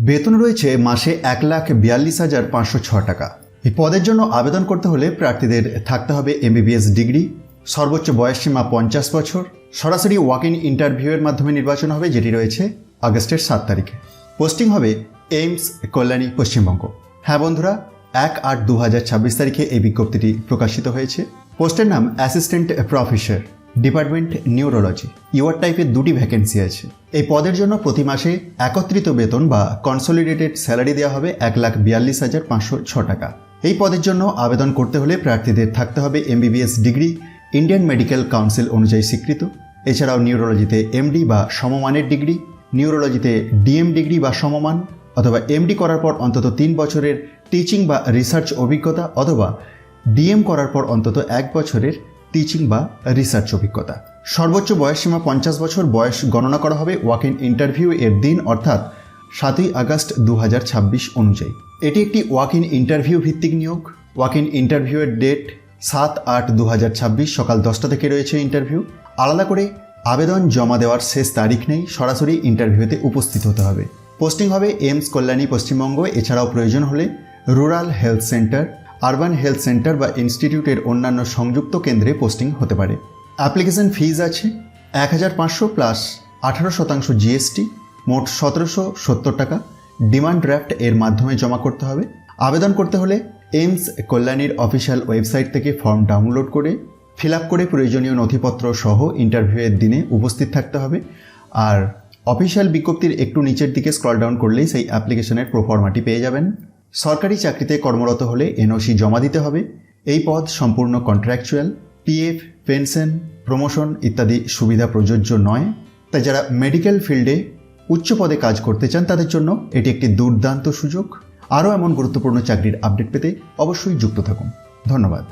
বেতন রয়েছে মাসে 1,42,506 টাকা। এই পদের জন্য আবেদন করতে হলে প্রার্থীদের থাকতে হবে MBBS ডিগ্রি, সর্বোচ্চ বয়সসীমা 50 বছর। সরাসরি ওয়াক ইন ইন্টারভিউয়ের মাধ্যমে নির্বাচন হবে, যেটি রয়েছে আগস্টের 7 তারিখে। পোস্টিং হবে এইমস কল্যাণী, পশ্চিমবঙ্গ। হ্যাঁ বন্ধুরা, 1/8/2026 তারিখে এই বিজ্ঞপ্তিটি প্রকাশিত হয়েছে। পোস্টের নাম assistant professor, department neurology. UR টাইপের 2টি ভ্যাকেন্সি আছে। এই পদের জন্য প্রতি মাসে একত্রিত বেতন বা কনসলিডেটেড স্যালারি দেওয়া হবে 1,42,506 টাকা। এই পদের জন্য আবেদন করতে হলে প্রার্থীদের থাকতে হবে MBBS degree, Indian medical council অনুযায়ী স্বীকৃত। এছাড়াও নিউরোলজিতে MD বা সমমানের ডিগ্রি, নিউরোলজিতে DM ডিগ্রি বা সমমান, অথবা MD করার পর অন্তত 3 বছরের টিচিং বা রিসার্চ অভিজ্ঞতা, অথবা DM করার পর অন্তত 1 বছরের টিচিং বা রিসার্চ অভিজ্ঞতা। সর্বোচ্চ বয়সসীমা 50 বছর। বয়স গণনা করা হবে ওয়াক ইন ইন্টারভিউ এর দিন, অর্থাৎ 7ই আগস্ট 2026 অনুযায়ী। এটি একটি ওয়াক ইন ইন্টারভিউ ভিত্তিক নিয়োগ। ওয়াক ইন ইন্টারভিউয়ের ডেট 7/8/2026 সকাল 10টা থেকে রয়েছে ইন্টারভিউ। আলাদা করে আবেদন জমা দেওয়ার শেষ তারিখ নেই, সরাসরি ইন্টারভিউতে উপস্থিত হতে হবে। পোস্টিং হবে এইমস কল্যাণী, পশ্চিমবঙ্গ। এছাড়াও প্রয়োজন হলে rural health centre, urban health centre বা ইনস্টিটিউটের অন্যান্য সংযুক্ত কেন্দ্রে পোস্টিং হতে পারে। অ্যাপ্লিকেশন ফিজ আছে 1,500 প্লাস 18% GST, মোট 1,770 টাকা। ডিমান্ড ড্রাফট এর মাধ্যমে জমা করতে হবে। আবেদন করতে হলে এইমস কল্যাণীর অফিসিয়াল ওয়েবসাইট থেকে ফর্ম ডাউনলোড করে ফিল আপ করে প্রয়োজনীয় নথিপত্র সহ ইন্টারভিউয়ের দিনে উপস্থিত থাকতে হবে। আর অফিসিয়াল বিজ্ঞপ্তির একটু নিচের দিকে স্ক্রল ডাউন করলেই সেই অ্যাপ্লিকেশনের প্রোফর্মাটি পেয়ে যাবেন। সরকারি চাকরিতে কর্মরত হলে NOC জমা দিতে হবে। এই পদ সম্পূর্ণ কন্ট্রাকচুয়াল। PF, পেনশন, প্রমোশন ইত্যাদি সুবিধা প্রযোজ্য নয়। তাই যারা মেডিকেল ফিল্ডে উচ্চ পদে কাজ করতে চান তাদের জন্য এটি একটি দুর্দান্ত সুযোগ। আরও এমন গুরুত্বপূর্ণ চাকরির আপডেট পেতে অবশ্যই যুক্ত থাকুন। ধন্যবাদ।